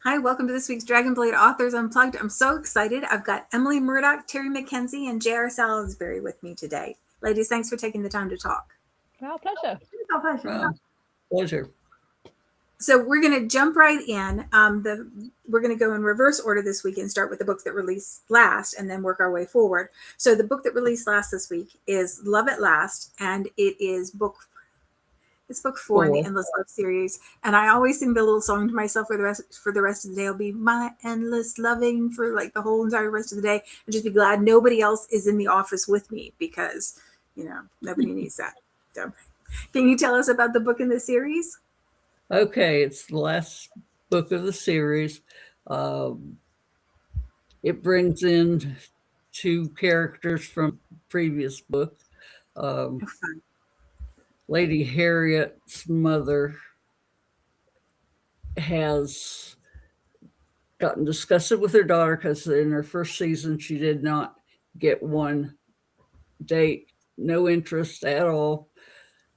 Hi, welcome to this week's Dragonblade Authors Unplugged. I'm so excited. I've got Emily Murdoch, Terri Mackenzie, and J.R. Salisbury with me today. Ladies, thanks for taking the time to talk. Our pleasure. Oh, pleasure. Pleasure. So we're going to jump right in. We're going to go in reverse order this week and start with the book that released last and then work our way forward. So the book that released last this week is Love at Last, and it's book 4 in the Endless Love series. And I always sing the little song to myself for the rest of the day. It'll be my endless loving for like the whole entire rest of the day, and just be glad nobody else is in the office with me because, nobody needs that. So can you tell us about the book in the series? Okay, it's the last book of the series. It brings in 2 characters from previous books. Lady Harriet's mother has gotten disgusted with her daughter because in her first season she did not get one date, no interest at all.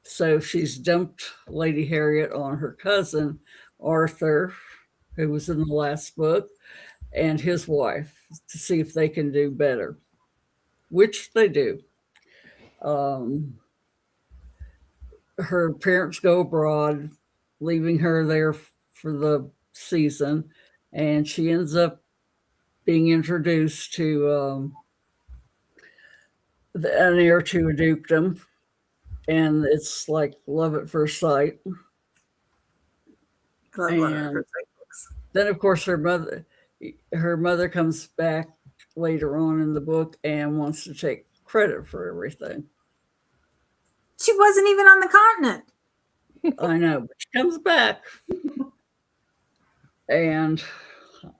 So she's dumped Lady Harriet on her cousin, Arthur, who was in the last book, and his wife to see if they can do better, which they do. Her parents go abroad, leaving her there for the season, and she ends up being introduced to an heir to a dukedom, and it's like love at first sight. And then, of course, her mother comes back later on in the book and wants to take credit for everything. She wasn't even on the continent. I know, but she comes back. And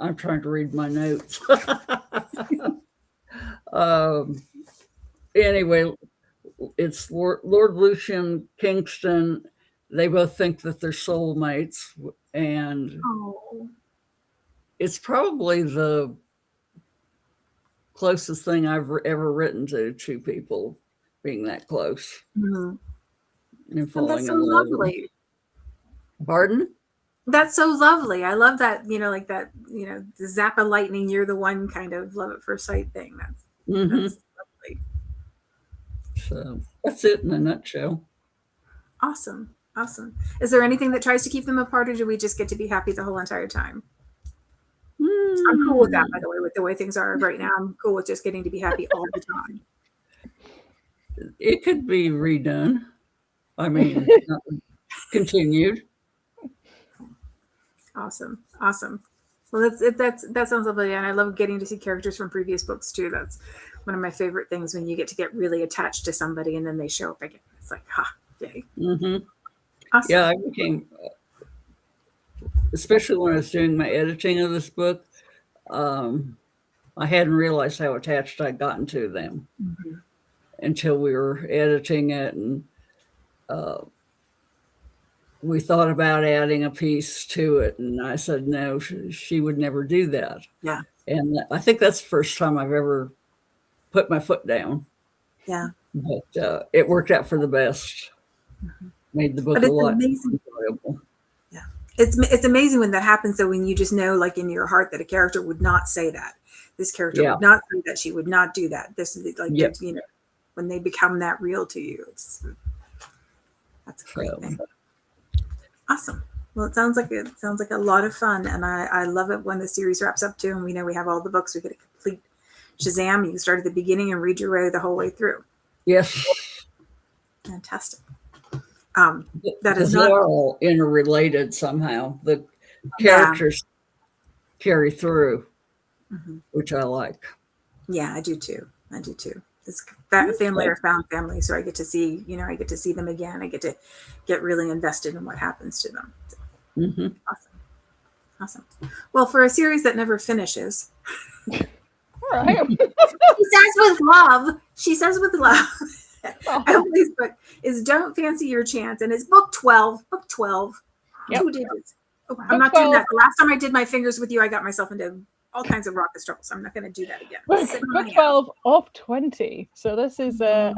I'm trying to read my notes. Anyway, it's Lord Lucian Kingston. They both think that they're soulmates, and it's probably the closest thing I've ever written to 2 people being that close. Mm-hmm. And falling that's so in love. Lovely. Pardon? That's so lovely. I love that, like that, the zap of lightning, you're the one kind of love at first sight thing. That's lovely. So that's it in a nutshell. Awesome. Is there anything that tries to keep them apart, or do we just get to be happy the whole entire time? I'm cool with that, by the way, with the way things are right now. I'm cool with just getting to be happy all the time. It could be redone. I mean, continued. Awesome. Well, that sounds lovely, and I love getting to see characters from previous books too. That's one of my favorite things, when you get to get really attached to somebody and then they show up again. It's like, yay. Mm-hmm. Awesome. Yeah, I became, especially when I was doing my editing of this book, I hadn't realized how attached I'd gotten to them until we were editing it, and we thought about adding a piece to it, and I said no, she would never do that. Yeah. And I think that's the first time I've ever put my foot down. Yeah. But it worked out for the best. Made the book a lot enjoyable. Yeah. It's amazing when that happens, though, when you just know, like in your heart, that a character would not say that. This character would not say that. She would not do that. This is like, when they become that real to you, that's a great thing. Awesome. Well, it sounds like a lot of fun, and I love it when the series wraps up too, and we know we have all the books. We get a complete Shazam. You can start at the beginning and read your way the whole way through. Yes. Fantastic. That is not all interrelated somehow. The characters carry through, which I like. Yeah, I do too. It's family or found family, so I get to see, them again. I get to get really invested in what happens to them. So, Awesome. Well, for a series that never finishes, She says with love. I hope this book is Don't Fancy Your Chance, and it's book 12. Yep. 2 digits. I'm not doing that. The last time I did my fingers with you, I got myself into all kinds of raucous trouble, so I'm not going to do that again. Book 12 of 20. So this is a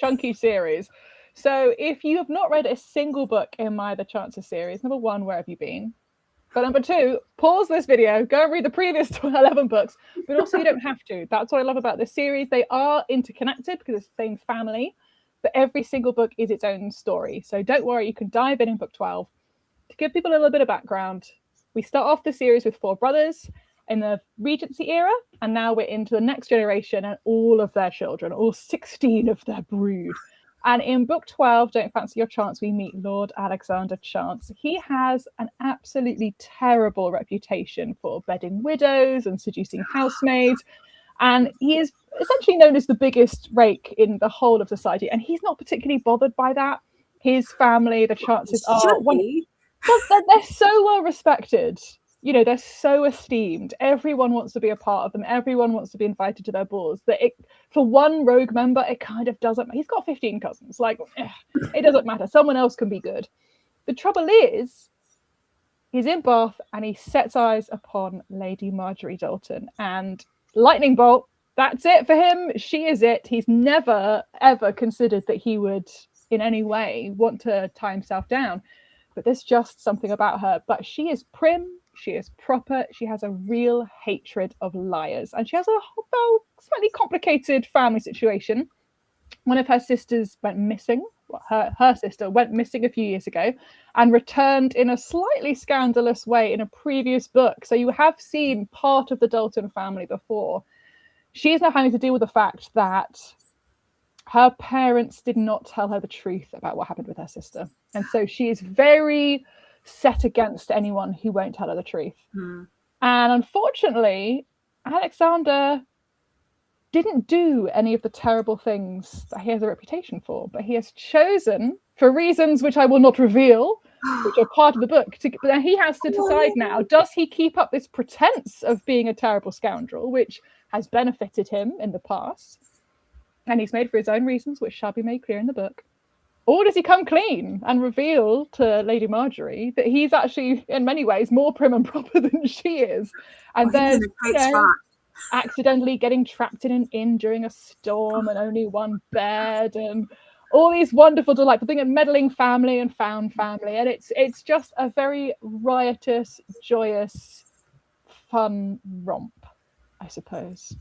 chunky series. So if you have not read a single book in My The Chances series, number one, where have you been? But number 2, pause this video, go and read the previous 11 books, but also you don't have to. That's what I love about this series. They are interconnected because it's the same family, but every single book is its own story. So don't worry, you can dive in book 12. To give people a little bit of background, we start off the series with 4 brothers in the Regency era, and now we're into the next generation and all of their children, all 16 of their brood. And in book 12, Don't Fancy Your Chance, we meet Lord Alexander Chance. He has an absolutely terrible reputation for bedding widows and seducing housemaids. And he is essentially known as the biggest rake in the whole of society. And he's not particularly bothered by that. His family, the Chances are... they're so well respected. You know, they're so esteemed. Everyone wants to be a part of them. Everyone wants to be invited to their balls. That for one rogue member, it kind of doesn't. He's got 15 cousins. Like, it doesn't matter. Someone else can be good. The trouble is, he's in Bath and he sets eyes upon Lady Marjorie Dalton. And lightning bolt, that's it for him. She is it. He's never, ever considered that he would in any way want to tie himself down. But there's just something about her. But she is prim. She is proper. She has a real hatred of liars. And she has a slightly complicated family situation. One of her sisters went missing. Well, her sister went missing a few years ago and returned in a slightly scandalous way in a previous book. So you have seen part of the Dalton family before. She is now having to deal with the fact that her parents did not tell her the truth about what happened with her sister. And so she is very set against anyone who won't tell her the truth. And unfortunately, Alexander didn't do any of the terrible things that he has a reputation for, but he has chosen, for reasons which I will not reveal, which are part of the book, but he has to decide now, does he keep up this pretense of being a terrible scoundrel, which has benefited him in the past, and he's made for his own reasons, which shall be made clear in the book, or does he come clean and reveal to Lady Marjorie that he's actually, in many ways, more prim and proper than she is? And then accidentally getting trapped in an inn during a storm and only one bed, and all these wonderful, delightful things, and meddling family and found family. And it's just a very riotous, joyous, fun romp, I suppose.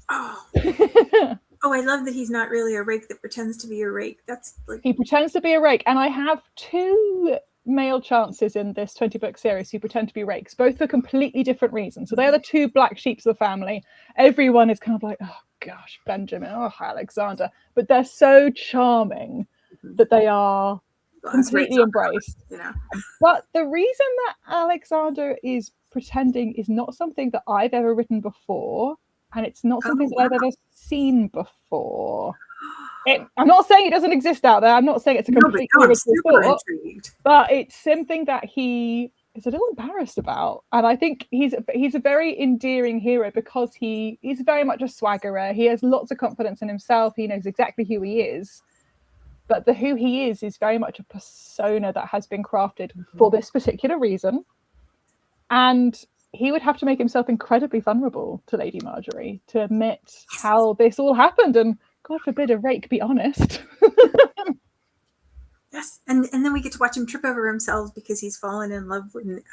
Oh, I love that he's not really a rake that pretends to be a rake. That's like... He pretends to be a rake. And I have 2 male Chances in this 20-book series who pretend to be rakes, both for completely different reasons. So they're the 2 black sheep of the family. Everyone is kind of like, oh gosh, Benjamin, oh Alexander. But they're so charming that they are completely embraced. You know. But the reason that Alexander is pretending is not something that I've ever written before. And it's not something that I've ever seen before. I'm not saying it doesn't exist out there. I'm not saying it's a complete original thought, but it's something that he is a little embarrassed about. And I think he's a very endearing hero because he's very much a swaggerer. He has lots of confidence in himself. He knows exactly who he is. But the who he is very much a persona that has been crafted for this particular reason. And he would have to make himself incredibly vulnerable to Lady Marjorie to admit how this all happened. And God forbid a rake be honest. Yes. And then we get to watch him trip over himself because he's fallen in love with...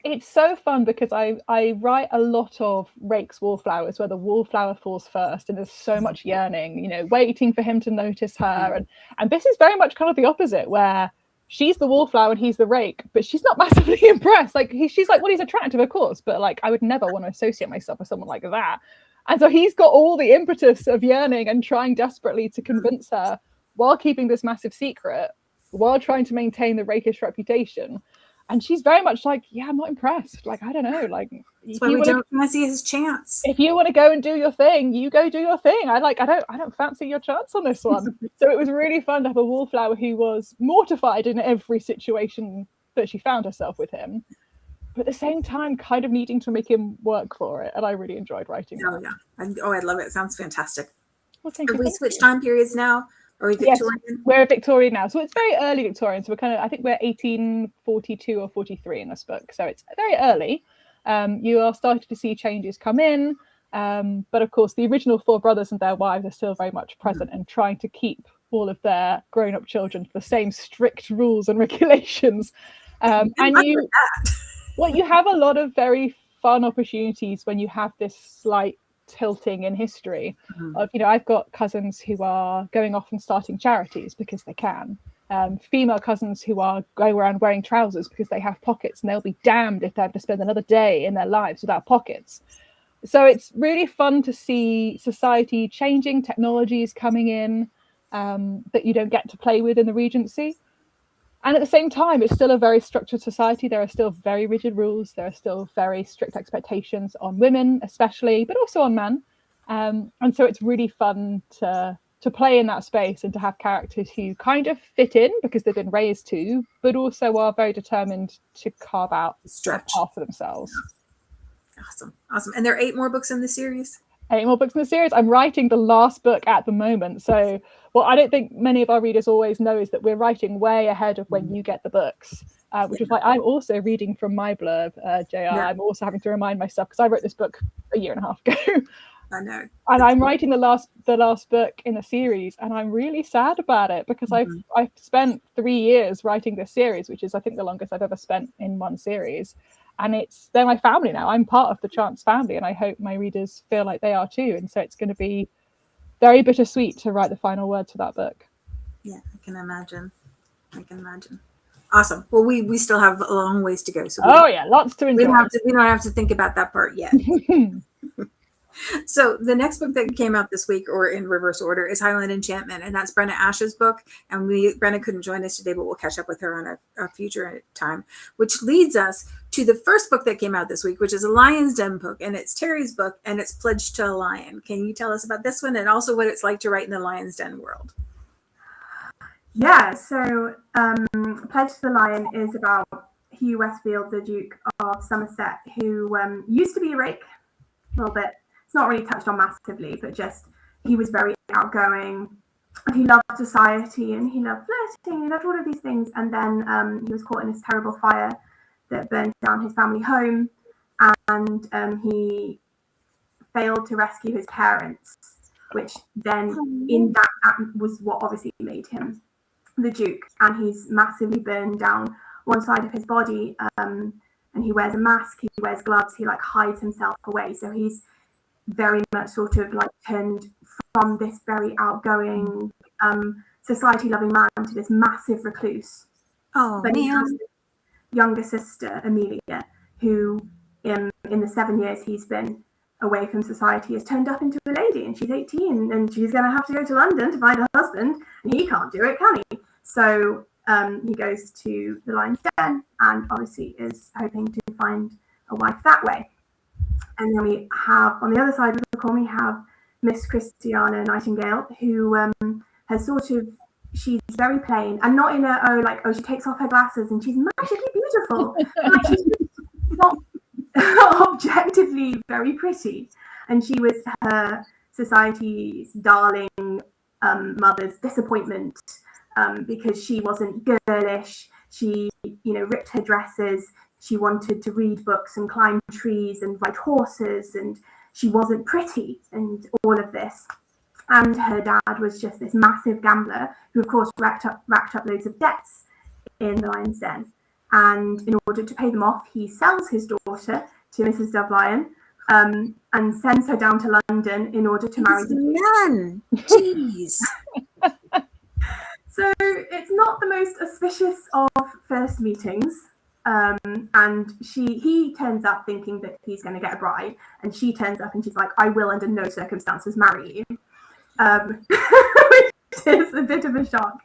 It's so fun because I write a lot of rakes wallflowers where the wallflower falls first and there's so much yearning, you know, waiting for him to notice her. And this is very much kind of the opposite, where she's the wallflower and he's the rake, but she's not massively impressed. Like she's like, well, he's attractive, of course, but like I would never want to associate myself with someone like that. And so he's got all the impetus of yearning and trying desperately to convince her while keeping this massive secret, while trying to maintain the rakish reputation. And she's very much like, yeah, I'm not impressed. Like, I don't know. Like, that's why we don't fancy his chance. If you want to go and do your thing, you go do your thing. I don't fancy your chance on this one. So it was really fun to have a wallflower who was mortified in every situation that she found herself with him, but at the same time kind of needing to make him work for it. And I really enjoyed writing that. Yeah. I love it. It sounds fantastic. Well, Have we switched time periods now? Are we Victorian? Yes, we're Victorian now. So it's very early Victorian. So I think we're 1842 or 43 in this book. So it's very early. You are starting to see changes come in. But of course, the original 4 brothers and their wives are still very much present and trying to keep all of their grown-up children to the same strict rules and regulations. And Well, you have a lot of very fun opportunities when you have this slight tilting in history. Of, you know, I've got cousins who are going off and starting charities because they can. Female cousins who are going around wearing trousers because they have pockets, and they'll be damned if they have to spend another day in their lives without pockets. So it's really fun to see society changing, technologies coming in that you don't get to play with in the Regency. And at the same time, it's still a very structured society. There are still very rigid rules. There are still very strict expectations on women, especially, but also on men. And so it's really fun to play in that space and to have characters who kind of fit in because they've been raised to, but also are very determined to carve out a path for themselves. Awesome. And there are 8 more books in the series? 8 more books in the series. I'm writing the last book at the moment. So what I don't think many of our readers always know is that we're writing way ahead of when you get the books, which is why I'm also reading from my blurb, JR. Yeah. I'm also having to remind myself because I wrote this book a year and a half ago. I know. And I'm writing the last book in a series, and I'm really sad about it because I've spent 3 years writing this series, which is I think the longest I've ever spent in one series. And they're my family now. I'm part of the Chance family, and I hope my readers feel like they are too. And so it's going to be very bittersweet to write the final words for that book. Yeah, I can imagine. Awesome. Well, we still have a long ways to go. So lots to enjoy. We don't have to think about that part yet. So the next book that came out this week, or in reverse order, is Highland Enchantment, and that's Brenna Ash's book. And Brenna couldn't join us today, but we'll catch up with her on a future time, which leads us to the first book that came out this week, which is a Lion's Den book, and it's Terri's book, and it's Pledged to a Lion. Can you tell us about this one and also what it's like to write in the Lion's Den world? Yeah, so Pledged to the Lion is about Hugh Westfield, the Duke of Somerset, who used to be a rake a little bit. It's not really touched on massively, but just he was very outgoing, and he loved society, and he loved flirting, he loved all of these things. And then he was caught in this terrible fire that burned down his family home, and he failed to rescue his parents, which then in that was what obviously made him the Duke. And he's massively burned down one side of his body, and he wears a mask, he wears gloves, he like hides himself away. So he's very much sort of like turned from this very outgoing society-loving man to this massive recluse. But he has a younger sister, Amelia, who in the 7 years he's been away from society has turned up into a lady, and she's 18, and she's going to have to go to London to find a husband, and he can't do it, can he? So he goes to the Lion's Den and obviously is hoping to find a wife that way. And then we have, on the other side of the coin, we have Miss Christiana Nightingale, who has sort of, she's very plain, and not in she takes off her glasses and she's magically beautiful. Like, she's not objectively very pretty. And she was her society's darling mother's disappointment because she wasn't girlish. She, ripped her dresses. She wanted to read books and climb trees and ride horses, and she wasn't pretty and all of this. And her dad was just this massive gambler who, of course, racked up loads of debts in the Lion's Den. And in order to pay them off, he sells his daughter to Mrs. Dovelyon and sends her down to London in order to marry the nun. Jeez. So it's not the most auspicious of first meetings. And he turns up thinking that he's going to get a bride, and she turns up and she's like, I will under no circumstances marry you, which is a bit of a shock.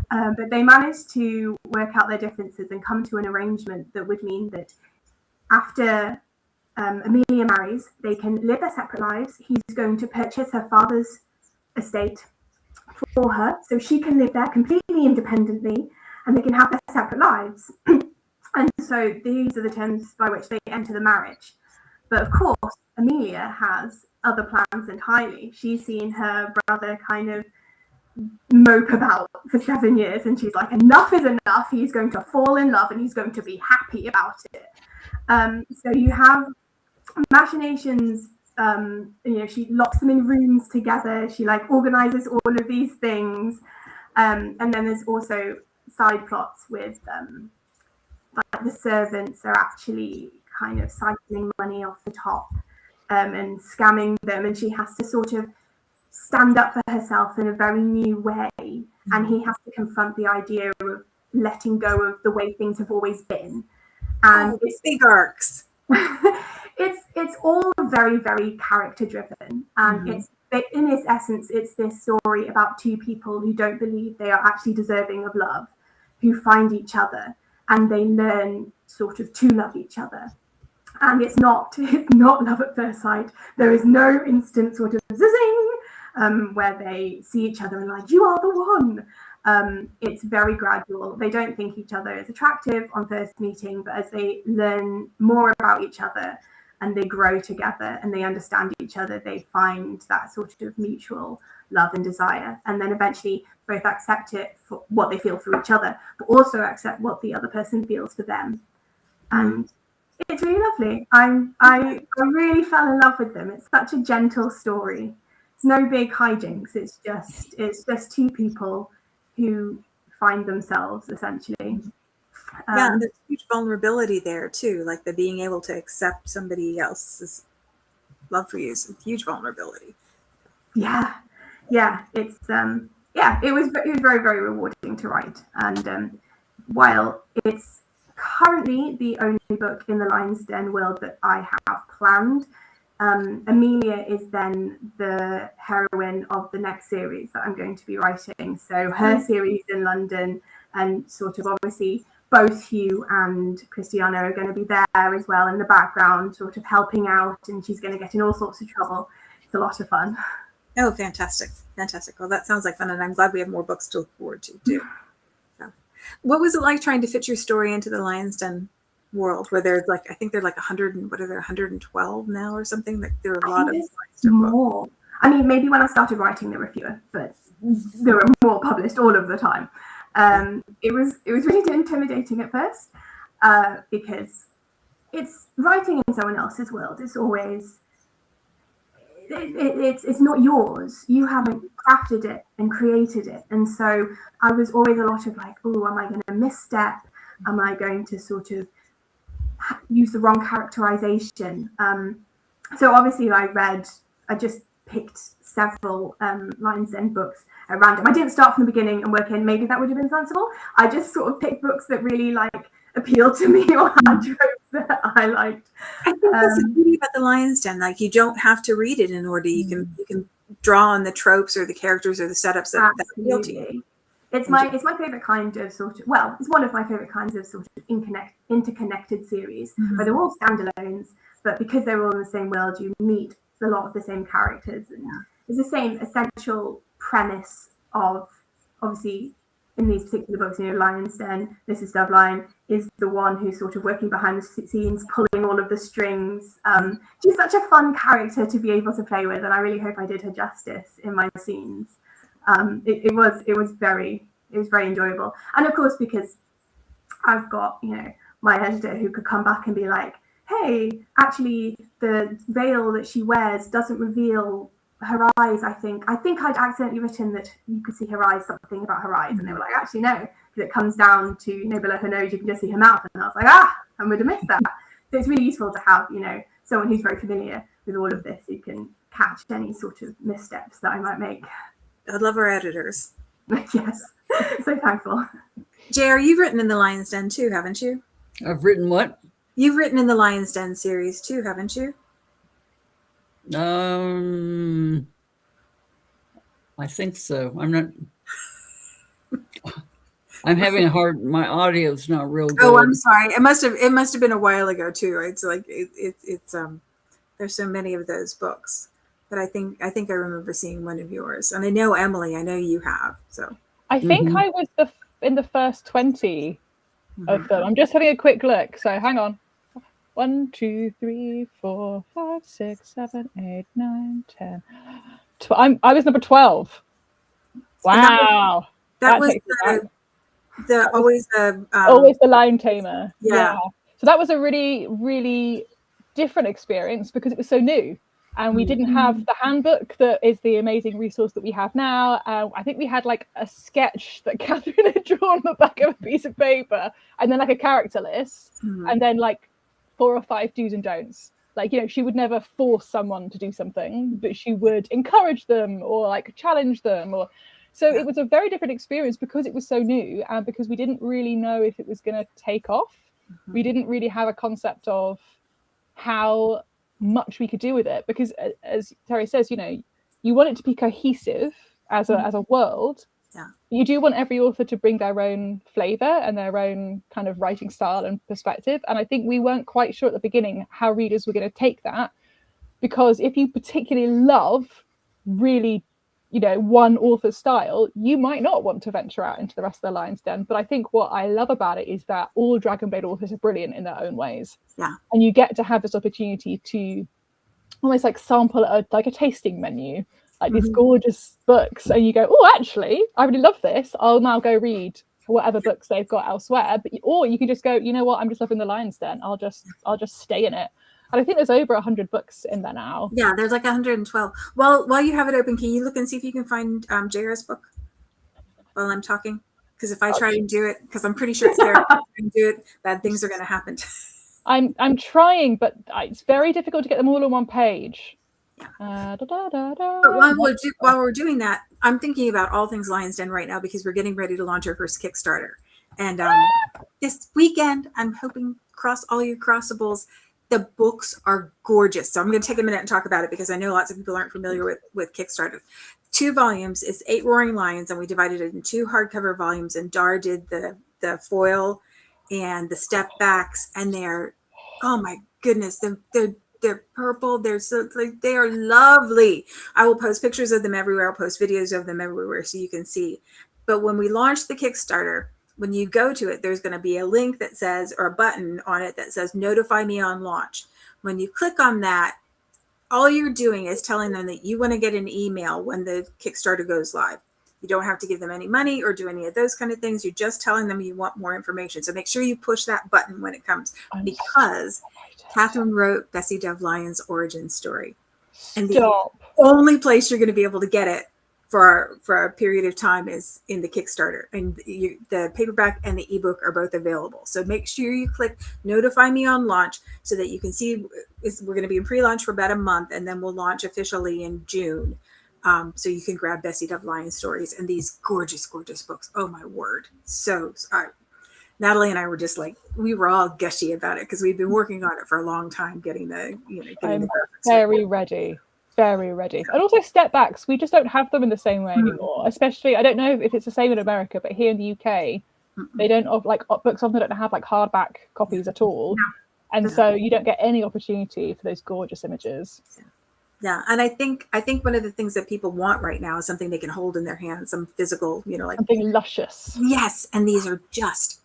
But they managed to work out their differences and come to an arrangement that would mean that after Amelia marries, they can live their separate lives. He's going to purchase her father's estate for her, so she can live there completely independently, and they can have their separate lives. And so these are the terms by which they enter the marriage. But of course, Amelia has other plans entirely. She's seen her brother kind of mope about for 7 years, and she's like, enough is enough. He's going to fall in love and he's going to be happy about it. So you have machinations. She locks them in rooms together. She organizes all of these things. And then there's also side plots with the servants are actually kind of siphoning money off the top and scamming them, and she has to sort of stand up for herself in a very new way, and he has to confront the idea of letting go of the way things have always been. And it's big arcs. it's all very, very character driven, and it's in its essence, it's this story about two people who don't believe they are actually deserving of love, who find each other, and they learn sort of to love each other. And it's not love at first sight. There is no instant sort of zing where they see each other and like, you are the one. It's very gradual. They don't think each other is attractive on first meeting, but as they learn more about each other and they grow together and they understand each other, they find that sort of mutual love and desire. And then eventually both accept it for what they feel for each other, but also accept what the other person feels for them. And it's really lovely. I really fell in love with them. It's such a gentle story. It's no big hijinks. It's just two people who find themselves essentially. And there's huge vulnerability there too, like the being able to accept somebody else's love for you is a huge vulnerability. Yeah, it's it was very, very rewarding to write. And while it's currently the only book in the Lion's Den world that I have planned, Amelia is then the heroine of the next series that I'm going to be writing. So her series in London, and sort of obviously both Hugh and Christiana are going to be there as well in the background, sort of helping out, and she's going to get in all sorts of trouble. It's a lot of fun. Oh, fantastic. Well, that sounds like fun, and I'm glad we have more books to look forward to too. So, what was it like trying to fit your story into the Lion's Den world, where there's like, I think they're like 100 and what are there, 112 now or something? Like there are a lot of more. I mean, maybe when I started writing there were fewer, but there were more published all of the time. It was really intimidating at first, because it's writing in someone else's world. It's always it's not yours. You haven't crafted it and created it, and so I was always a lot of like, oh, am I going to misstep? Am I going to sort of use the wrong characterization? So obviously I just picked several Lion's Den books at random. I didn't start from the beginning and work in. Maybe that would have been sensible. I just sort of picked books that really like appealed to me or had tropes that I liked. I think that's the beauty about the Lion's Den. Like you don't have to read it in order. You can draw on the tropes or the characters or the setups that appeal to you. It's my favorite kind of sort of, well, it's one of my favorite kinds of sort of interconnected series, where they're all standalones, but because they're all in the same world, you meet a lot of the same characters. And it's the same essential premise of, obviously, in these particular books, you know, Lion's Den, Mrs. Doveline is the one who's sort of working behind the scenes, pulling all of the strings. She's such a fun character to be able to play with, and I really hope I did her justice in my scenes. It was very enjoyable, and of course, because I've got, you know, my editor who could come back and be like, hey, actually the veil that she wears doesn't reveal her eyes. I think I'd accidentally written that you could see her eyes, something about her eyes, and they were like, actually no, because it comes down to, you know, below her nose you can just see her mouth, and I was like, I would have missed that. So it's really useful to have, you know, someone who's very familiar with all of this who can catch any sort of missteps that I might make. I love our editors. Yes, so thankful. JR, you've written in the Lion's Den too, haven't you? I've written what? You've written in the Lion's Den series too, haven't you? I think so. I'm not. I'm having a hard. My audio's not real good. Oh, I'm sorry. It must have been a while ago too. It's like it's there's so many of those books. But I think I remember seeing one of yours, and I know Emily. I know you have. So I think I was in the first 20 of them. I'm just having a quick look. So hang on. 1, 2, 3, 4, 5, 6, 7, 8, 9, 10. I was number 12. Wow. That was always the Lion Tamer. Yeah. So that was a really, really different experience because it was so new. And we didn't have the handbook that is the amazing resource that we have now. I think we had like a sketch that Catherine had drawn on the back of a piece of paper, and then like a character list, and then like 4 or 5 do's and don'ts. Like, you know, she would never force someone to do something, but she would encourage them or like challenge them. Or so it was a very different experience because it was so new, and because we didn't really know if it was going to take off. We didn't really have a concept of how much we could do with it, because as Terri says, you know, you want it to be cohesive as a world. You do want every author to bring their own flavor and their own kind of writing style and perspective, and I think we weren't quite sure at the beginning how readers were going to take that, because if you particularly love really, you know, one author's style, you might not want to venture out into the rest of the Lion's Den. But I think what I love about it is that all Dragonblade authors are brilliant in their own ways. And you get to have this opportunity to almost like sample like a tasting menu, like these gorgeous books, and you go, oh, actually, I really love this. I'll now go read whatever books they've got elsewhere. Or you can just go, you know what, I'm just loving the Lion's Den. I'll just stay in it. And I think there's over 100 books in there now. Yeah, there's like 112. Well, while you have it open, can you look and see if you can find JR's book while I'm talking? Because if I try and do it, because I'm pretty sure it's there, if I can do it, bad things are going to happen. I'm trying, but it's very difficult to get them all on one page. But while we're doing that, I'm thinking about all things Lion's Den right now, because we're getting ready to launch our first Kickstarter. And this weekend, I'm hoping, cross all your crossables. The books are gorgeous. So I'm going to take a minute and talk about it, because I know lots of people aren't familiar with Kickstarter. 2 volumes. It's 8 Roaring Lions, and we divided it in 2 hardcover volumes. And Dar did the foil and the step backs, and they're, oh my goodness, they're purple. They're so like, they are lovely. I will post pictures of them everywhere. I'll post videos of them everywhere so you can see. But when we launch the Kickstarter, when you go to it, there's going to be a link that says, or a button on it that says, notify me on launch. When you click on that, all you're doing is telling them that you want to get an email when the Kickstarter goes live. You don't have to give them any money or do any of those kind of things. You're just telling them you want more information. So make sure you push that button when it comes, because Catherine wrote Bessie Dove Lyon's origin story. And the only place you're going to be able to get it for a period of time is in the Kickstarter, and the paperback and the ebook are both available. So make sure you click notify me on launch so that you can see we're going to be in pre-launch for about a month, and then we'll launch officially in June. So you can grab Bessie Dove Lyon stories and these gorgeous, gorgeous books. Oh my word. So Natalie and I were just like, we were all gushy about it, because we've been working on it for a long time, getting the, I'm very ready. Very ready. And also step backs, we just don't have them in the same way anymore. Especially, I don't know if it's the same in America, but here in the UK, they don't books often don't have like hardback copies at all. And so you don't get any opportunity for those gorgeous images. Yeah, and I think one of the things that people want right now is something they can hold in their hands, some physical, like something luscious. Yes, and these are just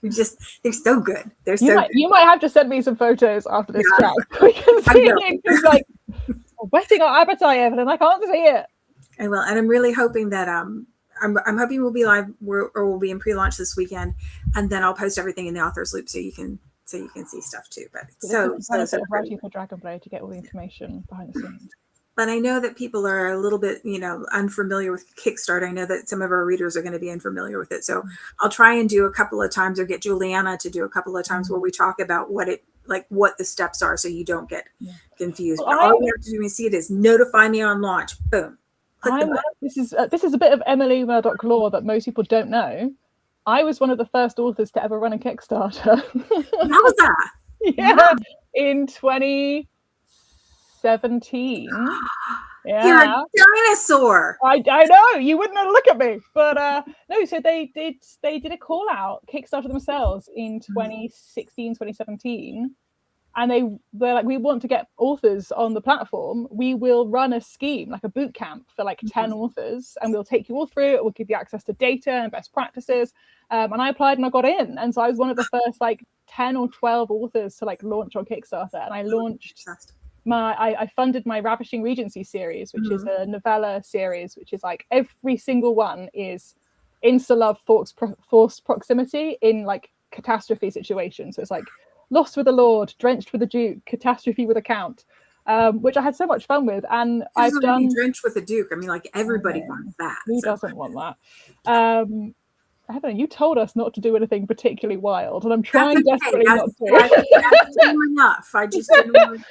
they're so good. You might have to send me some photos after this chat. We can see it. It's like whetting our appetite, Evelyn. I can't see it. I will, and I'm really hoping that I'm hoping we'll be live or we'll be in pre-launch this weekend, and then I'll post everything in the author's loop so you can see stuff too. But so writing for Dragonblade to get all the information behind the scenes. But I know that people are a little bit, unfamiliar with Kickstarter. I know that some of our readers are going to be unfamiliar with it. So I'll try and do a couple of times, or get Juliana to do a couple of times where we talk about what the steps are, so you don't get confused. But all you have to do when you see it is notify me on launch. Boom. This is a bit of Emily Murdoch lore that most people don't know. I was one of the first authors to ever run a Kickstarter. How was that? Yeah, in 2017. Yeah. You're a dinosaur. I know, you wouldn't know to look at me, but no. So they did a call out Kickstarter themselves in 2016, 2017, and they're like, we want to get authors on the platform. We will run a scheme, like a boot camp for like 10 authors, and we'll take you all through it. We'll give you access to data and best practices. And I applied and I got in, and so I was one of the first 10 or 12 authors to launch on Kickstarter, and I launched. I funded my Ravishing Regency series, which is a novella series, which is every single one is insta-love forced proximity in catastrophe situations. So it's Lost with the Lord, Drenched with the Duke, Catastrophe with a Count, which I had so much fun with. And I've done Drenched with the Duke. I mean, like everybody wants that. Who doesn't want that? Heather, you told us not to do anything particularly wild, and I'm trying desperately not to. That's enough. I just didn't want,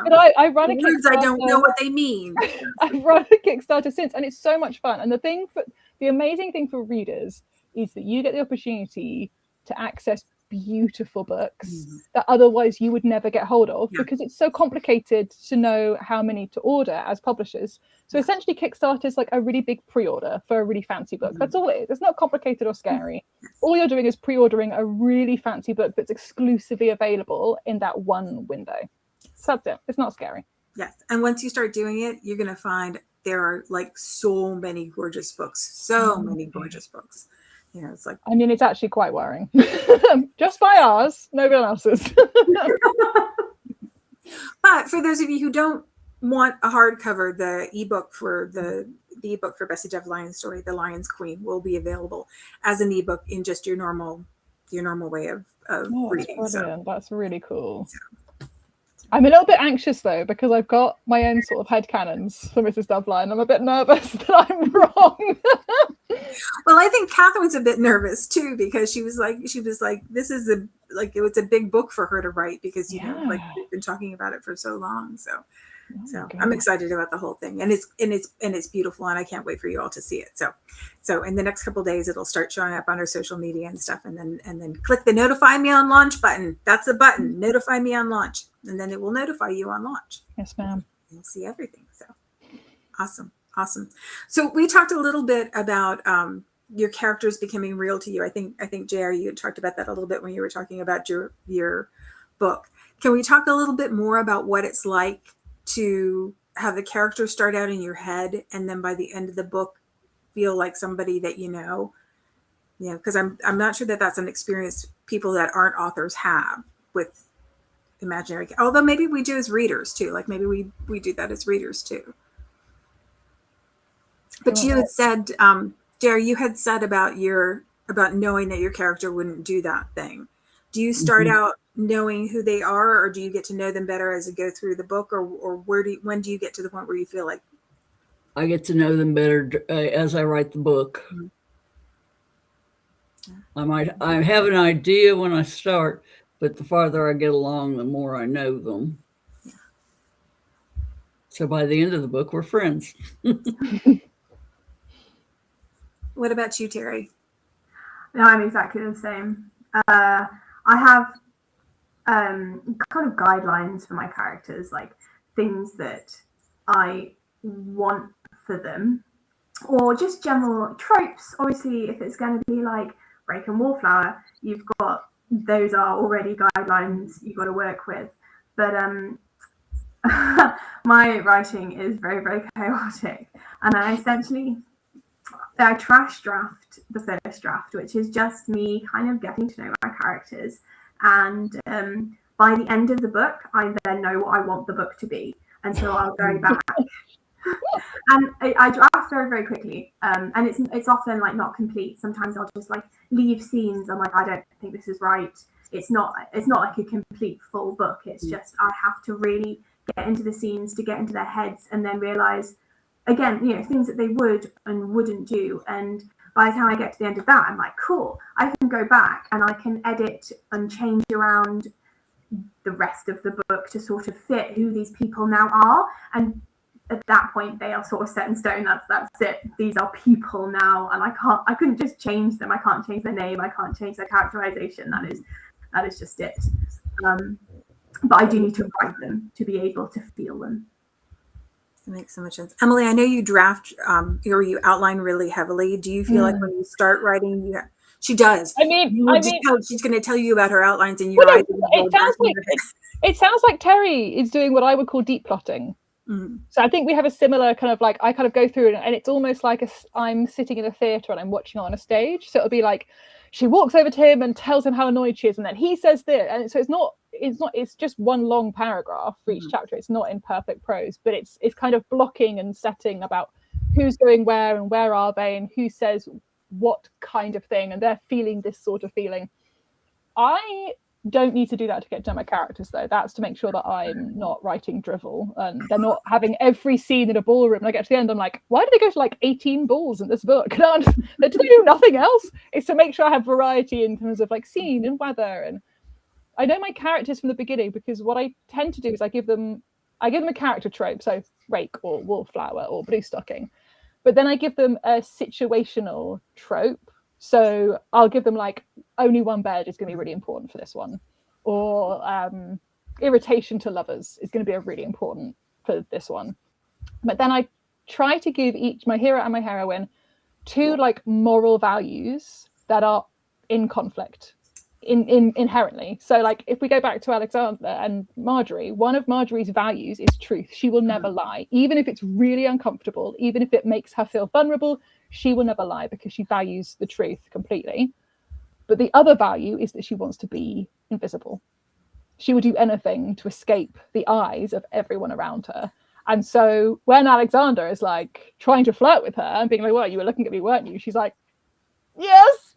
But I run a Kickstarter. I don't know what they mean. I've run a Kickstarter since, and it's so much fun. And the amazing thing for readers is that you get the opportunity to access beautiful books that otherwise you would never get hold of because it's so complicated to know how many to order as publishers. So essentially Kickstarter is like a really big pre-order for a really fancy book. That's all it is. It's not complicated or scary. All you're doing is pre-ordering a really fancy book that's exclusively available in that one window. So that's it. It's not scary. Yes. And once you start doing it, you're going to find there are like so many gorgeous books. Many gorgeous books. You know, it's like, I mean, it's actually quite worrying. Just by ours, nobody else's. But for those of you who don't want a hardcover, the ebook for the ebook for Bessie Jeff Lyons' story, The Lion's Queen, will be available as an ebook in just your normal way of reading. So that's really cool. I'm a little bit anxious though, because I've got my own sort of headcanons for Mrs. Doveline. I'm a bit nervous that I'm wrong. Well, I think Catherine's a bit nervous too, because she was like, this is it was a big book for her to write because you know, like we've been talking about it for so long. So I'm excited about the whole thing, and it's beautiful, and I can't wait for you all to see it. So in the next couple of days, it'll start showing up on our social media and stuff, and then click the notify me on launch button. That's the button, notify me on launch, and then it will notify you on launch. Yes, ma'am. You'll see everything. So awesome. So we talked a little bit about your characters becoming real to you. I think JR, you had talked about that a little bit when you were talking about your book. Can we talk a little bit more about what it's like to have the characters start out in your head and then by the end of the book feel like somebody that you know, because I'm not sure that that's an experience people that aren't authors have with imaginary, although maybe we do as readers too. Like maybe we do that as readers too. But you had said, JR, you had said about knowing that your character wouldn't do that thing. Do you start out knowing who they are, or do you get to know them better as you go through the book, or when do you get to the point where you feel like I get to know them better as I write the book? I have an idea when I start, but the farther I get along, the more I know them. So by the end of the book, we're friends. What about you, Terri? No, I'm exactly the same. I have kind of guidelines for my characters, like things that I want for them, or just general tropes. Obviously, if it's going to be like Break and Wallflower, you've got those are already guidelines you've got to work with. But my writing is very, very chaotic, and I trash draft the first draft, which is just me kind of getting to know my characters. And by the end of the book, I then know what I want the book to be. And so I'll go back. And I draft very, very quickly. And it's often like not complete. Sometimes I'll just like leave scenes. I'm like, I don't think this is right. It's not like a complete full book. It's just I have to really get into the scenes to get into their heads and then realize, again, things that they would and wouldn't do. And by the time I get to the end of that, I'm like, cool, I can go back and I can edit and change around the rest of the book to sort of fit who these people now are. And at that point, they are sort of set in stone. That's it. These are people now. And I couldn't just change them. I can't change their name. I can't change their characterization. That is just it. But I do need to write them to be able to feel them. That makes so much sense. Emily, I know you draft or you outline really heavily. Do you feel like when you start writing, she does? She's going to tell you about her outlines and your eyes. It sounds like Terri is doing what I would call deep plotting. Mm-hmm. So I think we have a similar kind of like, I kind of go through it and it's almost like I'm sitting in a theatre and I'm watching on a stage. So it'll be like, she walks over to him and tells him how annoyed she is, and then he says this, and so it's just one long paragraph for each chapter. It's not in perfect prose, but it's kind of blocking and setting about who's going where and where are they and who says what kind of thing, and they're feeling this sort of feeling. I don't need to do that to get to know my characters, though. That's to make sure that I'm not writing drivel and they're not having every scene in a ballroom. And I get to the end, I'm like, why did they go to like 18 balls in this book? Do they do nothing else? It's to make sure I have variety in terms of like scene and weather. And I know my characters from the beginning, because what I tend to do is I give them a character trope, so rake or wallflower or blue stocking, but then I give them a situational trope. So I'll give them like only one bed is going to be really important for this one, or irritation to lovers is going to be really important for this one. But then I try to give each, my hero and my heroine, two like moral values that are in conflict inherently. So like if we go back to Alexander and Marjorie, one of Marjorie's values is truth. She will never lie, even if it's really uncomfortable, even if it makes her feel vulnerable. She will never lie because she values the truth completely. But the other value is that she wants to be invisible. She will do anything to escape the eyes of everyone around her. And so when Alexander is like trying to flirt with her and being like, well, you were looking at me, weren't you? She's like, yes,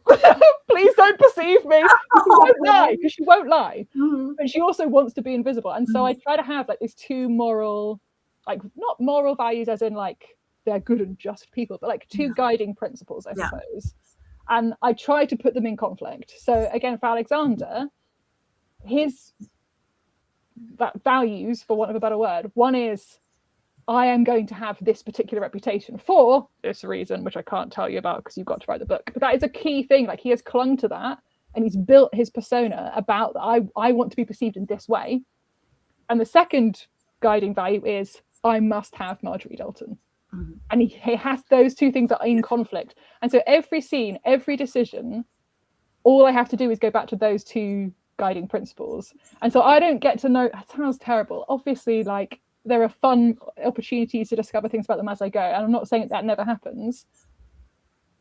please don't perceive me. She won't lie, because she won't lie. Mm-hmm. But she also wants to be invisible. And so I try to have like these two moral, like not moral values as in like they're good and just people, but like two guiding principles, I suppose. And I try to put them in conflict. So again, for Alexander, his values, for want of a better word, one is, I am going to have this particular reputation for this reason, which I can't tell you about because you've got to write the book. But that is a key thing. Like he has clung to that and he's built his persona about that. I want to be perceived in this way. And the second guiding value is, I must have Marjorie Dalton. Mm-hmm. And he has those two things that are in conflict. And so every scene, every decision, all I have to do is go back to those two guiding principles. And so I don't get to know, it sounds terrible. Obviously, like, there are fun opportunities to discover things about them as I go. And I'm not saying that never happens,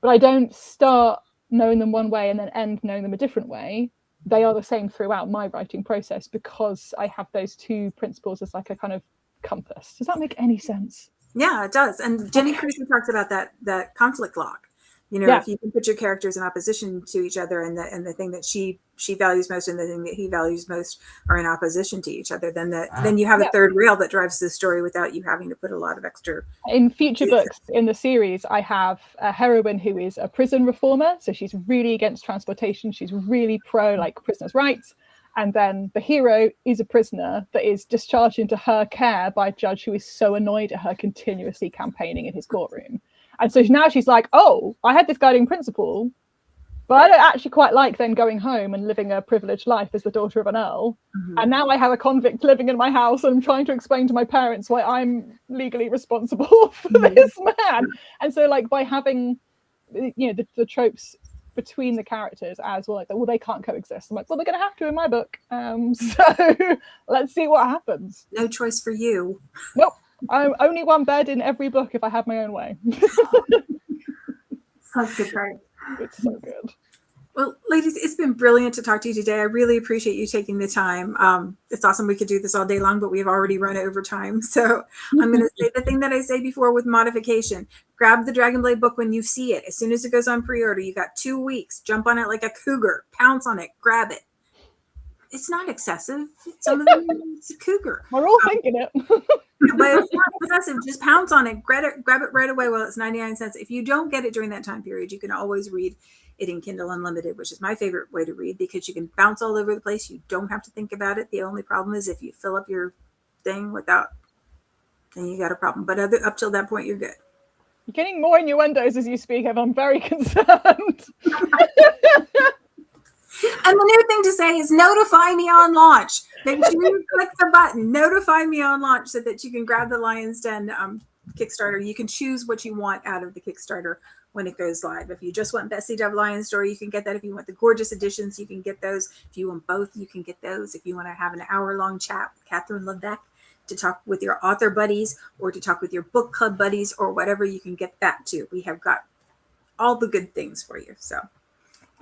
but I don't start knowing them one way and then end knowing them a different way. They are the same throughout my writing process because I have those two principles as like a kind of compass. Does that make any sense? Yeah, it does. And Jenny Crusoe talks about that conflict lock. You know, if you can put your characters in opposition to each other, and the thing that she values most and the thing that he values most are in opposition to each other, then you have a third rail that drives the story without you having to put a lot of extra. In future books in the series, I have a heroine who is a prison reformer. So she's really against transportation. She's really pro like prisoners' rights. And then the hero is a prisoner that is discharged into her care by a judge who is so annoyed at her continuously campaigning in his courtroom. And so now she's like, oh, I had this guiding principle, but I don't actually quite like then going home and living a privileged life as the daughter of an earl. Mm-hmm. And now I have a convict living in my house and I'm trying to explain to my parents why I'm legally responsible for this man. And so like by having, you know, the tropes between the characters as well, like, well, they can't coexist. I'm like, well, they're going to have to in my book. So let's see what happens. No choice for you. Nope. I'm only one bed in every book if I have my own way. Such good trope. It's so good. Well, ladies, it's been brilliant to talk to you today. I really appreciate you taking the time. It's awesome. We could do this all day long, but we've already run over time. So I'm going to say the thing that I say before with modification. Grab the Dragonblade book when you see it. As soon as it goes on pre-order, you got 2 weeks. Jump on it like a cougar. Pounce on it. Grab it. It's not excessive. Some of them, it's a cougar. We're all thinking it. But it's not excessive. Just pounce on it. Grab it right away while it's 99 cents. If you don't get it during that time period, you can always read it in Kindle Unlimited, which is my favorite way to read because you can bounce all over the place. You don't have to think about it. The only problem is if you fill up your thing without, then you got a problem. But up till that point, you're good. You're getting more innuendos as you speak, Ev. I'm very concerned. And the new thing to say is notify me on launch. Make sure you click the button, notify me on launch, so that you can grab the Lion's Den Kickstarter. You can choose what you want out of the Kickstarter when it goes live. If you just want Bessie Dove Lion's Story, you can get that. If you want the gorgeous editions, you can get those. If you want both, you can get those. If you want to have an hour-long chat with Catherine Levesque to talk with your author buddies or to talk with your book club buddies or whatever, you can get that too. We have got all the good things for you. So,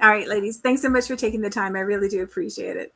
all right, ladies, thanks so much for taking the time. I really do appreciate it.